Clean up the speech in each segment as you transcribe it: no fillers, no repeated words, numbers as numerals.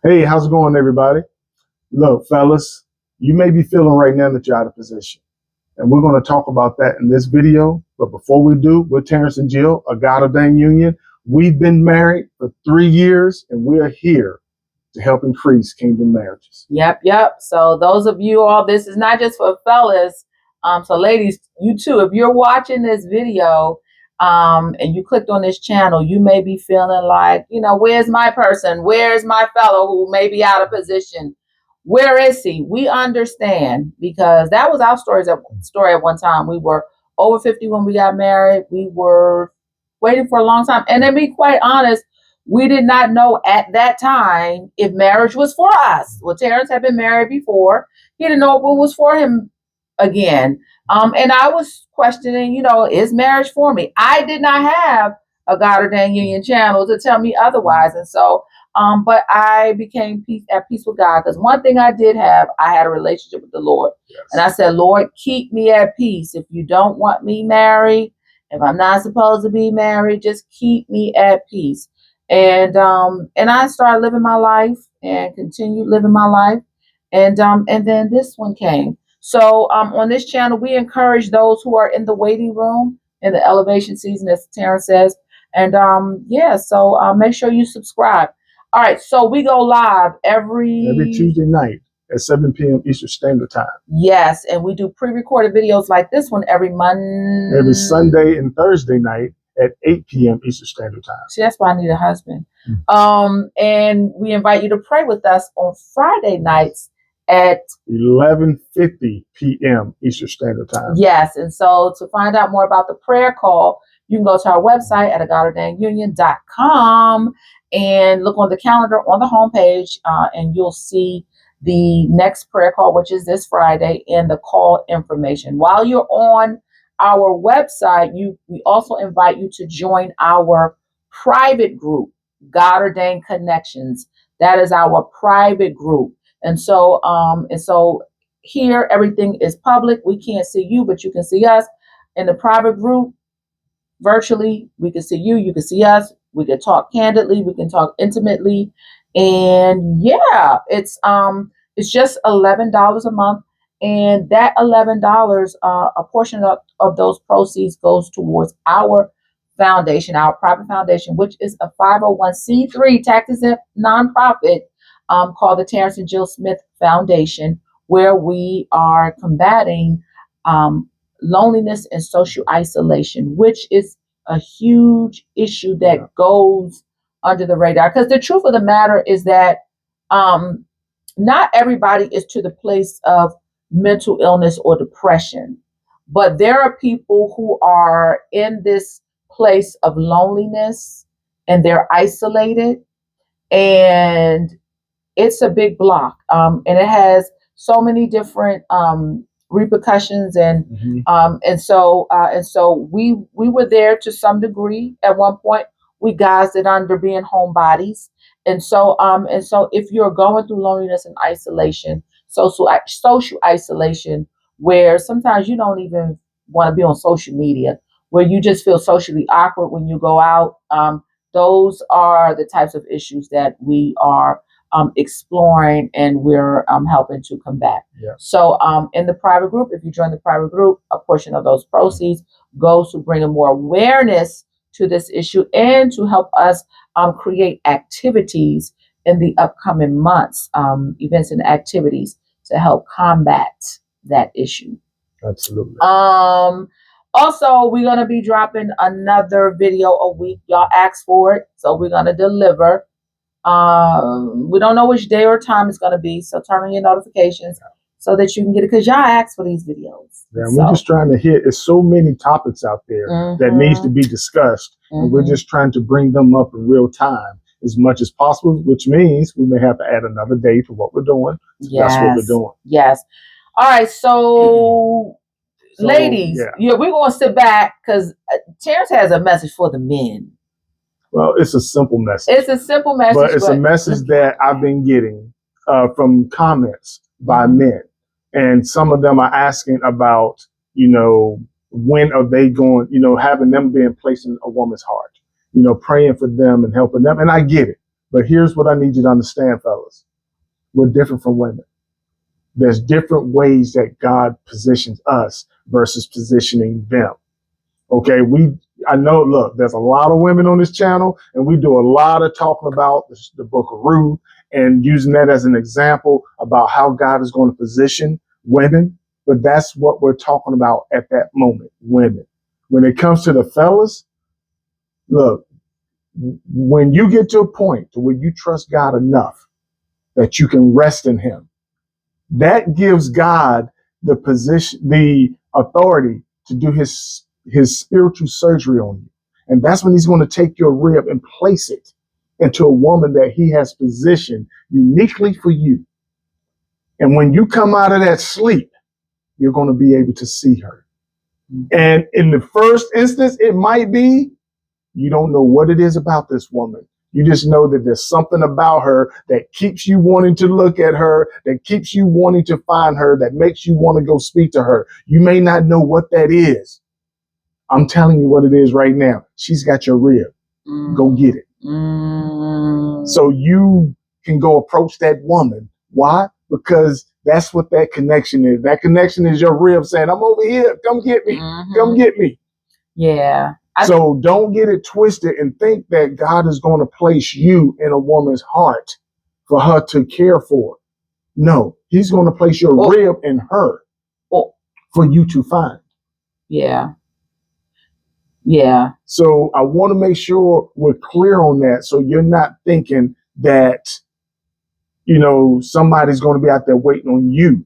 Hey, how's it going, everybody? Look, fellas, you may be feeling right now that you're out of position. And we're going to talk about that in this video. But before we do, we're Terrence and Jill, a God-Ordained union. We've been married for 3 years, and we're here to help increase kingdom marriages. Yep. So those of you all, this is not just for fellas. So ladies, you too, if you're watching this video, and you clicked on this channel, you may be feeling like, where's my person? Where's my fellow who may be out of position? Where is he? We understand, because that was our story at one time. We were over 50 when we got married. We were waiting for a long time. And to be quite honest, we did not know at that time if marriage was for us. Well, Terrence had been married before. He didn't know if it was for him again. And I was questioning, is marriage for me? I did not have a God-Ordained Union channel to tell me otherwise. And so, but I became at peace with God, because one thing I did have, I had a relationship with the Lord. Yes. And I said, Lord, keep me at peace. If you don't want me married, if I'm not supposed to be married, just keep me at peace. And I started living my life and continued living my life. And then this one came. So on this channel, we encourage those who are in the waiting room in the elevation season, as Terrence says. And so make sure you subscribe. All right, so we go live every Tuesday night at 7 p.m. Eastern Standard Time. Yes, and we do pre-recorded videos like this one every Sunday and Thursday night at 8 p.m. Eastern Standard Time. See, that's why I need a husband. And we invite you to pray with us on Friday nights at 11:50 p.m. Eastern Standard Time. Yes, and so to find out more about the prayer call, you can go to our website at godordainedunion.com and look on the calendar on the homepage, and you'll see the next prayer call, which is this Friday, and the call information. While you're on our website, we also invite you to join our private group, God-Ordained Connections. That is our private group. And so here everything is public. We can't see you, but you can see us. In the private group, virtually, we can see you, you can see us. We can talk candidly, we can talk intimately. And yeah, it's just $11 a month. And that $11, a portion of those proceeds goes towards our foundation, our private foundation, which is a 501c3 tax-exempt nonprofit called the Terrence and Jill Smith Foundation, where we are combating loneliness and social isolation, which is a huge issue that goes under the radar. Because the truth of the matter is that not everybody is to the place of mental illness or depression, but there are people who are in this place of loneliness and they're isolated, and it's a big block, and it has so many different repercussions, and so we were there to some degree at one point. We guised it under being homebodies, and so if you're going through loneliness and isolation, social isolation, where sometimes you don't even want to be on social media, where you just feel socially awkward when you go out, those are the types of issues that we are exploring, and we're helping to combat. Yeah. So in the private group, if you join the private group, a portion of those proceeds goes to bringing more awareness to this issue and to help us create activities in the upcoming months, events and activities to help combat that issue. Absolutely. Also, we're going to be dropping another video a week. Y'all asked for it, so we're going to deliver. We don't know which day or time it's going to be, so turn on your notifications so that you can get it, because y'all asked for these videos. Yeah, we're just trying to hit. There's so many topics out there that needs to be discussed, and we're just trying to bring them up in real time as much as possible, which means we may have to add another day for what we're doing. Yes. That's what we're doing. Yes. All right, so ladies, we're going to sit back, because Terrence has a message for the men. Well, it's a simple message. It's a simple message. But it's a message that I've been getting from comments by men. And some of them are asking about, when are they going, having them being placed in a woman's heart, praying for them and helping them. And I get it. But here's what I need you to understand, fellas. We're different from women. There's different ways that God positions us versus positioning them. Okay, I know, look, there's a lot of women on this channel, and we do a lot of talking about the book of Ruth and using that as an example about how God is going to position women. But that's what we're talking about at that moment, women. When it comes to the fellas, look, when you get to a point to where you trust God enough that you can rest in him, that gives God the position, the authority to do his spiritual surgery on you. And that's when he's going to take your rib and place it into a woman that he has positioned uniquely for you. And when you come out of that sleep, you're going to be able to see her. And in the first instance, it might be you don't know what it is about this woman. You just know that there's something about her that keeps you wanting to look at her, that keeps you wanting to find her, that makes you want to go speak to her. You may not know what that is. I'm telling you what it is right now. She's got your rib. Go get it. So you can go approach that woman. Why? Because that's what that connection is. That connection is your rib saying, I'm over here. Come get me. Come get me. Yeah. So don't get it twisted and think that God is going to place you in a woman's heart for her to care for. No, he's going to place your rib in her for you to find. Yeah. Yeah. So I want to make sure we're clear on that. So you're not thinking that, somebody's going to be out there waiting on you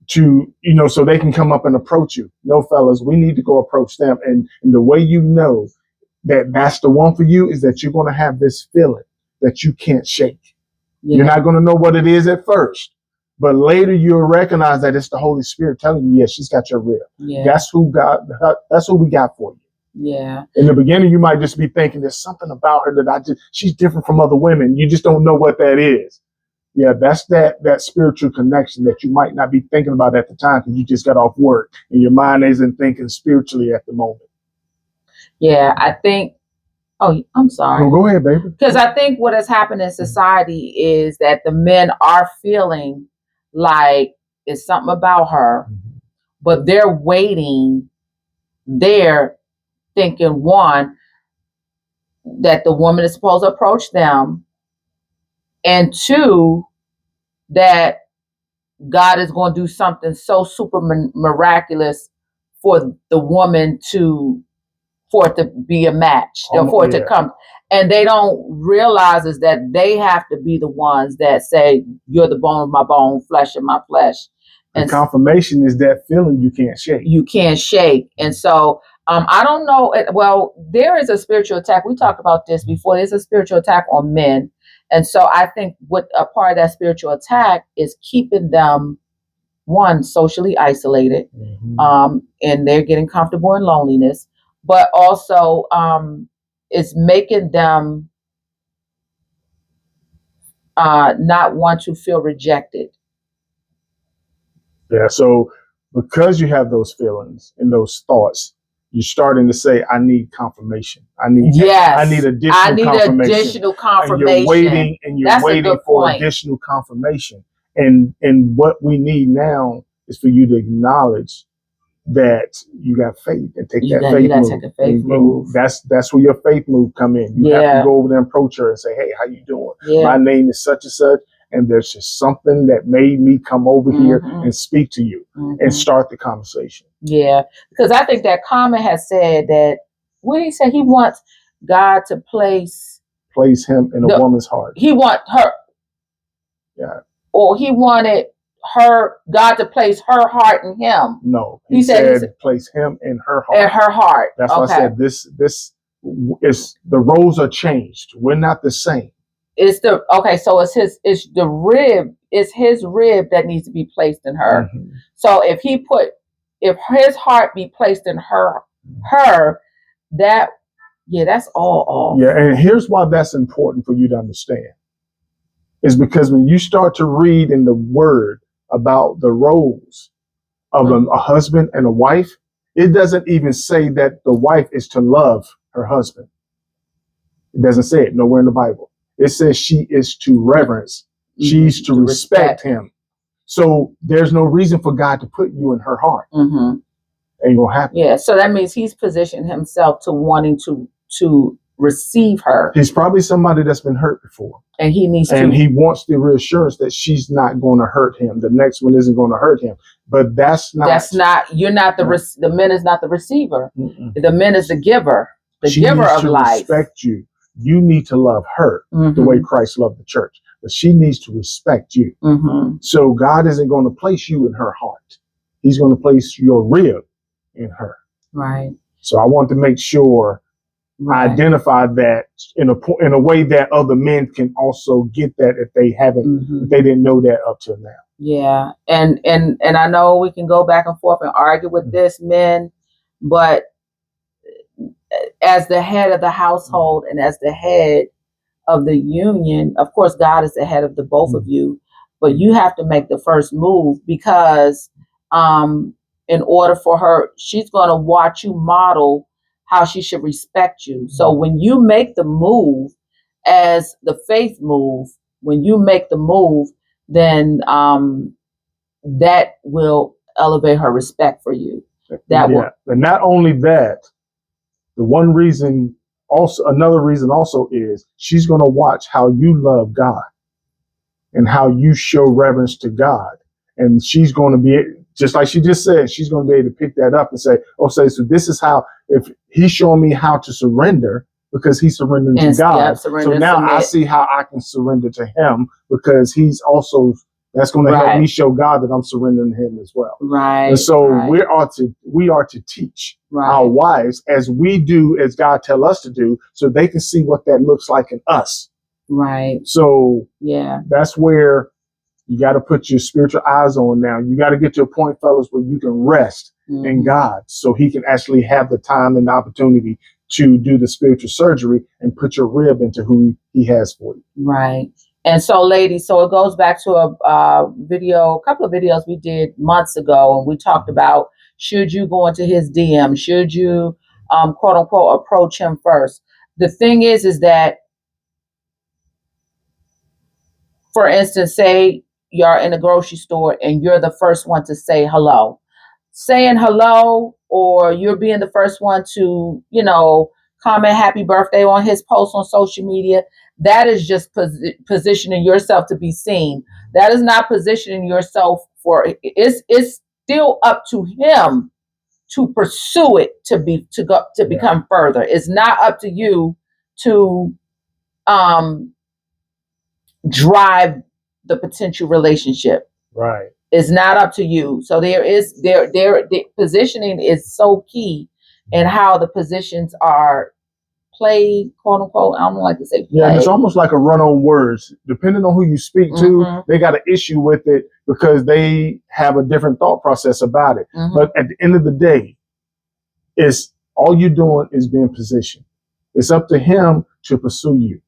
to, so they can come up and approach you. No, fellas, we need to go approach them. And the way you know that that's the one for you is that you're going to have this feeling that you can't shake. Yeah. You're not going to know what it is at first, but later you'll recognize that it's the Holy Spirit telling you, yes, she's got your rib. Yeah. That's who we got for you. Yeah. In the beginning, you might just be thinking there's something about her that she's different from other women. You just don't know what that is. Yeah, that's that spiritual connection that you might not be thinking about at the time because you just got off work and your mind isn't thinking spiritually at the moment. Yeah, I think, I'm sorry. No, go ahead, baby. Because I think what has happened in society is that the men are feeling like it's something about her, but they're waiting. They're thinking, one, that the woman is supposed to approach them, and two, that God is going to do something so super miraculous for the woman for it to be a match, for it to come. And they don't realize is that they have to be the ones that say, you're the bone of my bone, flesh of my flesh. And confirmation is that feeling you can't shake. You can't shake. And so I don't know. Well, there is a spiritual attack. We talked about this before. There's a spiritual attack on men. And so I think what a part of that spiritual attack is keeping them, one, socially isolated, and they're getting comfortable in loneliness, but also it's making them not want to feel rejected. Yeah, so because you have those feelings and those thoughts, you're starting to say, I need confirmation. I need additional confirmation. And you're waiting for additional confirmation. And what we need now is for you to acknowledge that you got faith and take that faith move. That's where your faith move come in. You have to go over there and approach her and say, hey, how you doing? My name is such and such. And there's just something that made me come over here and speak to you and start the conversation. Yeah, because I think that Common has said that when he said he wants God to place him in a woman's heart. He want her. Yeah. Or he wanted God to place her heart in him. No, he said place him in her heart. In her heart. That's why I said this is the roles are changed. We're not the same. So it's his rib that needs to be placed in her. So if his heart be placed in her, that's all off. Yeah, and here's why that's important for you to understand. Is because when you start to read in the word about the roles of a husband and a wife, it doesn't even say that the wife is to love her husband. It doesn't say it nowhere in the Bible. it says she is to reverence. She's to respect him. So there's no reason for God to put you in her heart. Ain't gonna happen. Yeah, so that means he's positioned himself to wanting to receive her. He's probably somebody that's been hurt before, and he needs and he wants the reassurance that she's not going to hurt him. The next one isn't going to hurt him. But that's not. You're not the man is not the receiver. The man is the giver, she giver needs of to life. Respect you. You need to love her the way Christ loved the church, but she needs to respect you. So God isn't going to place you in her heart. He's going to place your rib in her. Right. So I want to make sure I identify that in a way that other men can also get that if they haven't, if they didn't know that up till now. Yeah, and I know we can go back and forth and argue with this, men, but as the head of the household and as the head of the union, of course, God is the head of the both of you, but you have to make the first move because in order for her, she's going to watch you model how she should respect you. So when you make the move as the faith move, when you make the move, then that will elevate her respect for you. Will. And not only that, another reason also is she's going to watch how you love God and how you show reverence to God. And she's going to be, just like she just said, she's going to be able to pick that up and say, so this is how, if he's showing me how to surrender because he's surrendering to God. So now I see how I can surrender to him because he's also, that's going to help me show God that I'm surrendering to him as well. And so we are to teach our wives as we do, as God tell us to do, so they can see what that looks like in us. So that's where you got to put your spiritual eyes on now. You got to get to a point, fellas, where you can rest in God so he can actually have the time and the opportunity to do the spiritual surgery and put your rib into who he has for you. And so, ladies, so it goes back to a couple of videos we did months ago, and we talked about, should you go into his DM? Should you, quote unquote, approach him first? The thing is that, for instance, say you're in a grocery store and you're the first one to say hello. Saying hello, or you're being the first one to, comment happy birthday on his post on social media, that is just positioning yourself to be seen. That is not positioning yourself for, it's still up to him to pursue it, to become further. It's not up to you to drive the potential relationship. It's not up to you. So the positioning is so key in how the positions are played, quote unquote. I don't like to say play. Yeah, and it's almost like a run on words. Depending on who you speak to, they got an issue with it because they have a different thought process about it. But at the end of the day, it's all you're doing is being positioned. It's up to him to pursue you.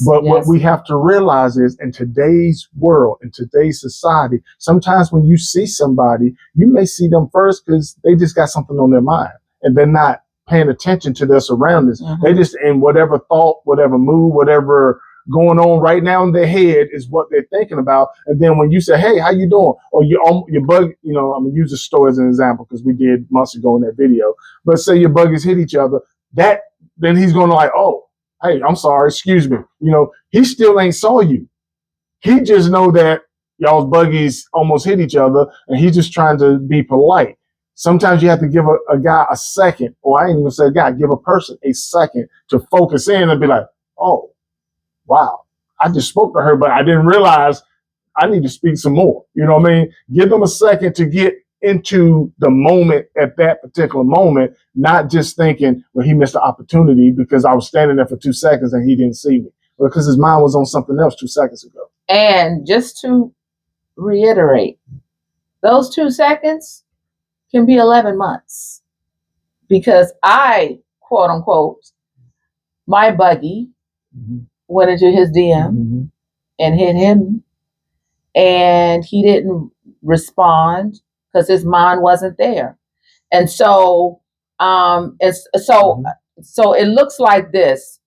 But what we have to realize is, in today's world, in today's society, sometimes when you see somebody, you may see them first because they just got something on their mind and they're not paying attention to their surroundings. They just, in whatever thought, whatever mood, whatever going on right now in their head is what they're thinking about. And then when you say, hey, how you doing? Or your bug, I'm going to use the store as an example because we did months ago in that video. But say your buggies hit each other, then he's going to like, oh, hey, I'm sorry, excuse me. He still ain't saw you. He just know that y'all's buggies almost hit each other and he's just trying to be polite. Sometimes you have to give a guy a second, or I ain't even say a guy, give a person a second to focus in and be like, oh, wow, I just spoke to her, but I didn't realize I need to speak some more. You know what I mean? Give them a second to get into the moment at that particular moment, not just thinking, well, he missed the opportunity because I was standing there for 2 seconds and he didn't see me, because his mind was on something else 2 seconds ago. And just to reiterate, those 2 seconds can be 11 months, because I, quote unquote, my buggy went into his DM and hit him, and he didn't respond because his mind wasn't there. And so so it looks like this.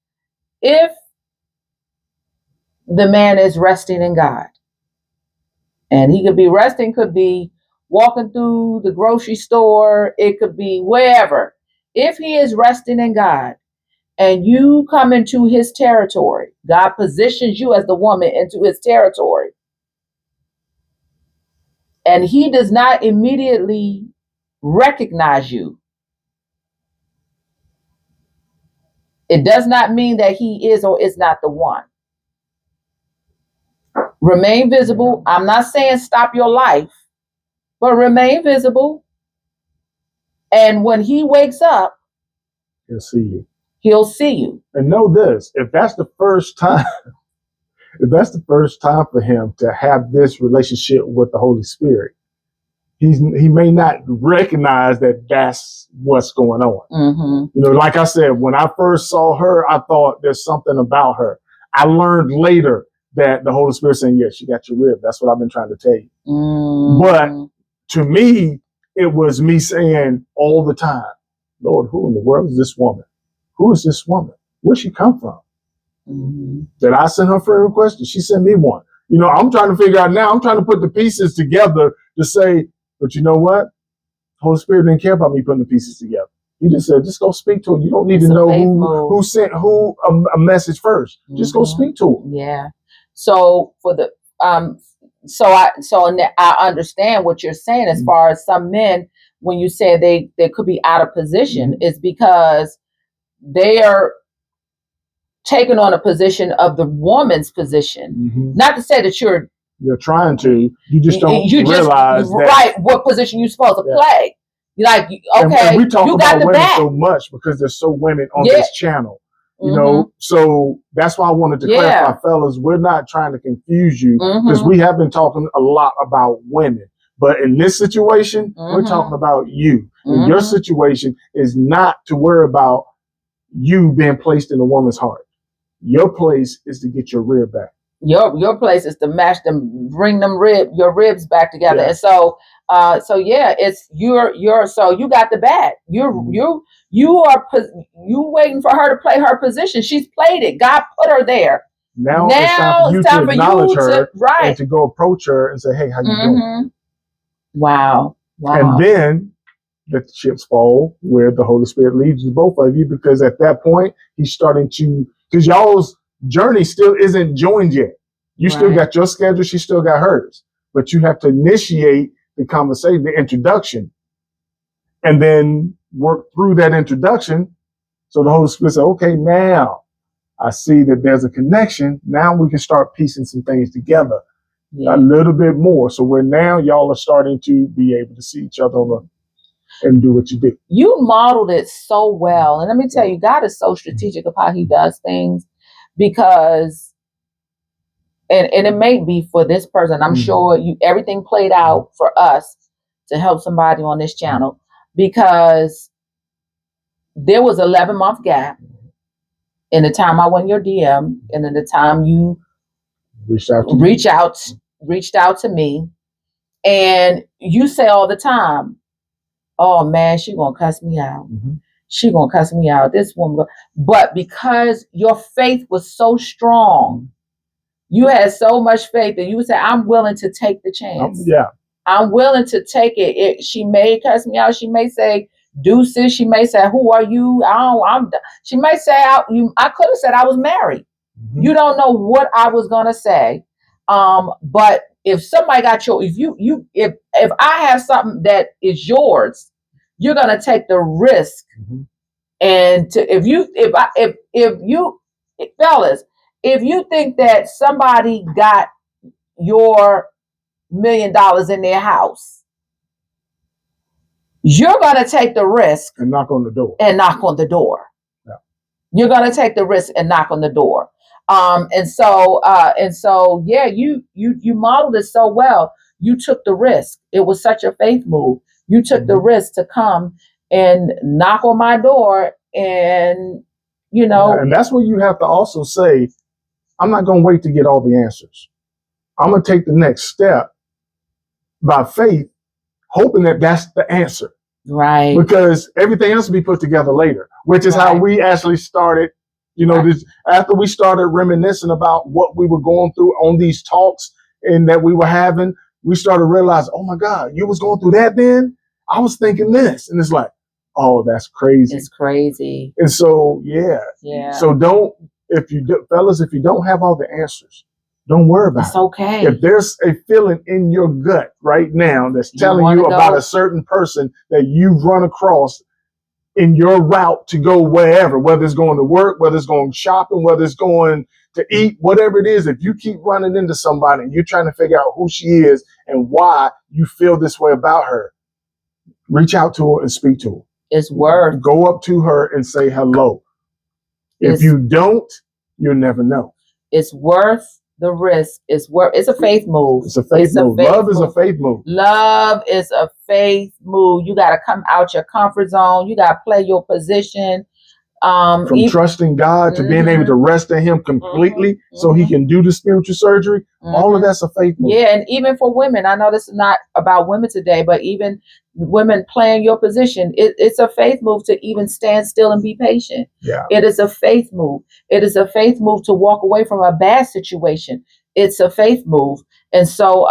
If the man is resting in God. And he could be resting, could be walking through the grocery store, it could be wherever. If he is resting in God and you come into his territory, God positions you as the woman into his territory, and he does not immediately recognize you, it does not mean that he is or is not the one. Remain visible. I'm not saying stop your life, but remain visible. And when he wakes up, He'll see you. He'll see you. And know this, if that's the first time, if that's the first time for him to have this relationship with the Holy Spirit, he may not recognize that that's what's going on. Mm-hmm. You know, like I said, when I first saw her, I thought there's something about her. I learned later that the Holy Spirit saying, yes, you got your rib. That's what I've been trying to tell you. Mm-hmm. But to me, it was me saying all the time, Lord, who in the world is this woman? Who is this woman? Where'd she come from? Mm-hmm. Did I send her a friend request? Did she send me one? You know, I'm trying to figure out now. I'm trying to put the pieces together to say, but you know what? Holy Spirit didn't care about me putting the pieces together. He just said, just go speak to her. You don't need to know who sent who a message first. Mm-hmm. Just go speak to her. Yeah. So for the so I understand what you're saying as far as some men, when you say they could be out of position, is because they are taking on a position of the woman's position. Mm-hmm. Not to say that you're trying to, you just don't realize that, right, what position you're supposed to play. Like, okay, and we talk you about women so much because there's so women on this channel. You know, so that's why I wanted to clarify, fellas, we're not trying to confuse you because we have been talking a lot about women. But in this situation, we're talking about you. And your situation is not to worry about you being placed in a woman's heart. Your place is to get your rib back. Your place is to match them, bring them your ribs back together. And so it's so you got the bag. You waiting for her to play her position. She's played it. God put her there. Now it's time for you to acknowledge her and to go approach her and say, hey, how you doing? Wow. And then let the chips fall where the Holy Spirit leads you, both of you, because at that point he's starting to, because y'all's journey still isn't joined yet. You still got your schedule, she still got hers, but you have to initiate the conversation, the introduction, and then work through that introduction. So the Holy Spirit said, okay, now I see that there's a connection. Now we can start piecing some things together a little bit more. So where now y'all are starting to be able to see each other and do what you do. You modeled it so well. And let me tell you, God is so strategic of how he does things, because, and it may be for this person, I'm sure everything played out for us to help somebody on this channel, because there was 11-month gap in the time I went in your DM and in the time you reached out to me. And you say all the time, oh man, she gonna cuss me out. She gonna cuss me out. This woman. But because your faith was so strong, you had so much faith that you would say, I'm willing to take the chance. I'm willing to take it. She may cuss me out. She may say, deuces. She may say, who are you? She may say, I could have said I was married. You don't know what I was gonna say. But if somebody got if I have something that is yours, you're gonna take the risk. And fellas, if you think that somebody got your $1 million in their house, you're gonna take the risk and knock on the door. You're gonna take the risk and knock on the door. You modeled it so well. You took the risk. It was such a faith move. You took the risk to come and knock on my door, and and that's where you have to also say, I'm not going to wait to get all the answers. I'm going to take the next step by faith, hoping that that's the answer. Right. Because everything else will be put together later, which is how we actually started, You know, this, after we started reminiscing about what we were going through on these talks and that we were having, we started realizing, oh my God, you was going through that then? I was thinking this. And it's like, oh, that's crazy. It's crazy. And so, yeah. So fellas, if you don't have all the answers, don't worry about it. It's okay. If there's a feeling in your gut right now that's telling you about a certain person that you've run across in your route to go wherever, whether it's going to work, whether it's going shopping, whether it's going to eat, whatever it is, if you keep running into somebody and you're trying to figure out who she is and why you feel this way about her, reach out to her and speak to her. It's worth. Go up to her and say hello. If you don't, you'll never know. It's worth the risk. It's a faith move. It's a faith move. Love is a faith move. Love is a faith move. You got to come out your comfort zone. You got to play your position. From trusting God to being able to rest in Him completely so He can do the spiritual surgery. All of that's a faith move. Yeah, and even for women, I know this is not about women today, but even women playing your position, it's a faith move to even stand still and be patient. Yeah. It is a faith move. It is a faith move to walk away from a bad situation. It's a faith move. And so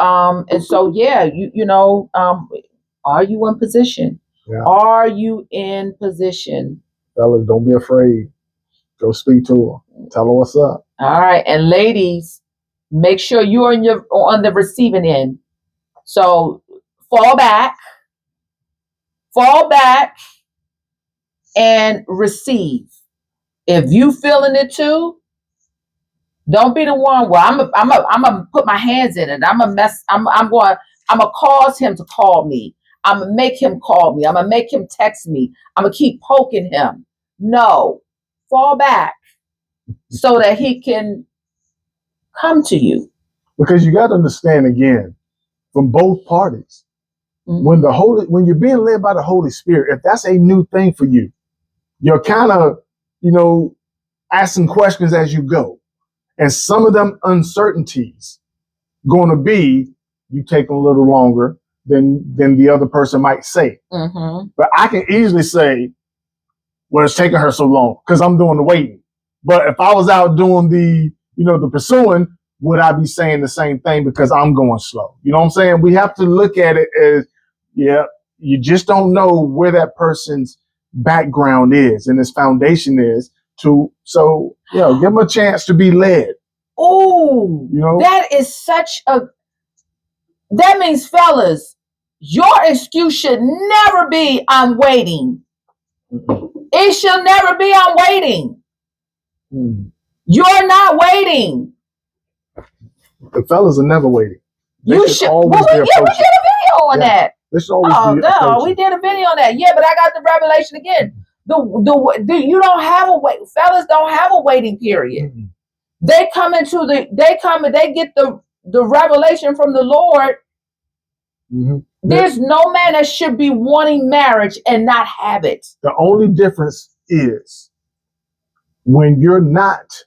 yeah, you know, are you in position? Yeah. Are you in position? Fellas, don't be afraid. Go speak to her. Tell her what's up. All right. And ladies, make sure you're on the receiving end. So fall back and receive. If you feeling it too, don't be the one where I'm gonna put my hands in it. I'm gonna cause him to call me. I'm gonna make him call me. I'm gonna make him text me. I'm gonna keep poking him. No, fall back so that he can come to you. Because you got to understand again, from both parties, when you're being led by the Holy Spirit, if that's a new thing for you, you're kind of, you know, asking questions as you go, and some of them uncertainties going to be you taking a little longer than the other person might say. But I can easily say, well, it's taking her so long because I'm doing the waiting. But if I was out doing the pursuing, would I be saying the same thing because I'm going slow? You know what I'm saying? We have to look at it as, you just don't know where that person's background is and his foundation is give them a chance to be led. Oh, that means, fellas, your excuse should never be, I'm waiting. It should never be, I'm waiting. You're not waiting. The fellas are never waiting. You should always we did a video on that. We did a video on that. Yeah, but I got the revelation again. You don't have a wait. Fellas don't have a waiting period. They come and they get the revelation from the Lord. There's no man that should be wanting marriage and not have it. The only difference is when you're not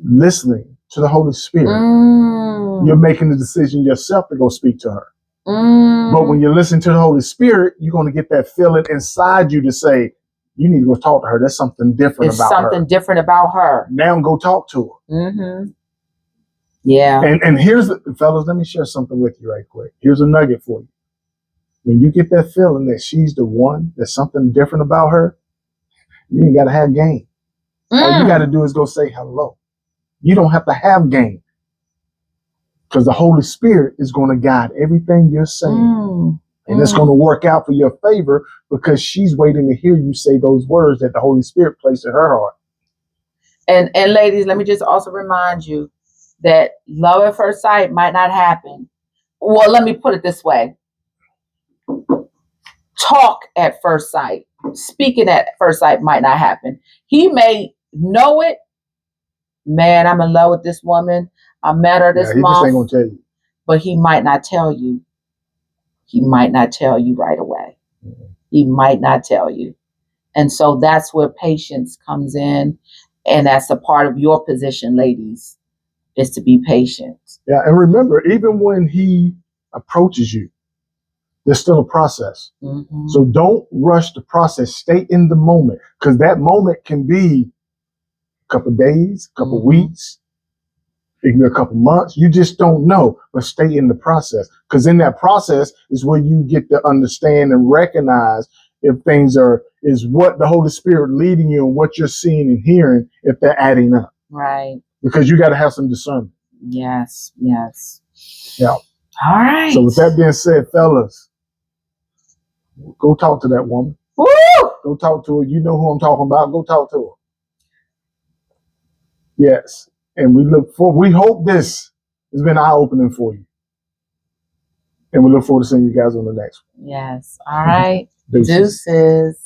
listening to the Holy Spirit, you're making the decision yourself to go speak to her. But when you listen to the Holy Spirit, you're going to get that feeling inside you to say, you need to go talk to her. There's something different about her. Something different about her. Now go talk to her. Yeah. And here's fellas, let me share something with you right quick. Here's a nugget for you. When you get that feeling that she's the one, there's something different about her, you ain't got to have game. All you got to do is go say hello. You don't have to have game. Because the Holy Spirit is going to guide everything you're saying. And it's going to work out for your favor because she's waiting to hear you say those words that the Holy Spirit placed in her heart. And ladies, let me just also remind you that love at first sight might not happen. Well, let me put it this way. Talk at first sight, speaking at first sight might not happen. He may know it. Man, I'm in love with this woman. I met her this month. He just ain't gonna tell you. But he might not tell you. He might not tell you right away. He might not tell you. And so that's where patience comes in. And that's a part of your position, ladies, is to be patient. Yeah, and remember, even when he approaches you, there's still a process. So don't rush the process. Stay in the moment, because that moment can be couple days, couple Mhm. weeks, it can be a couple months. You just don't know, but stay in the process. Because in that process is where you get to understand and recognize if things is what the Holy Spirit leading you and what you're seeing and hearing, if they're adding up. Right. Because you got to have some discernment. Yes. Yes. Yeah. All right. So with that being said, fellas, go talk to that woman. Woo! Go talk to her. You know who I'm talking about. Go talk to her. Yes. And we hope this has been eye-opening for you. And we look forward to seeing you guys on the next one. Yes. All right. Deuces. Deuces.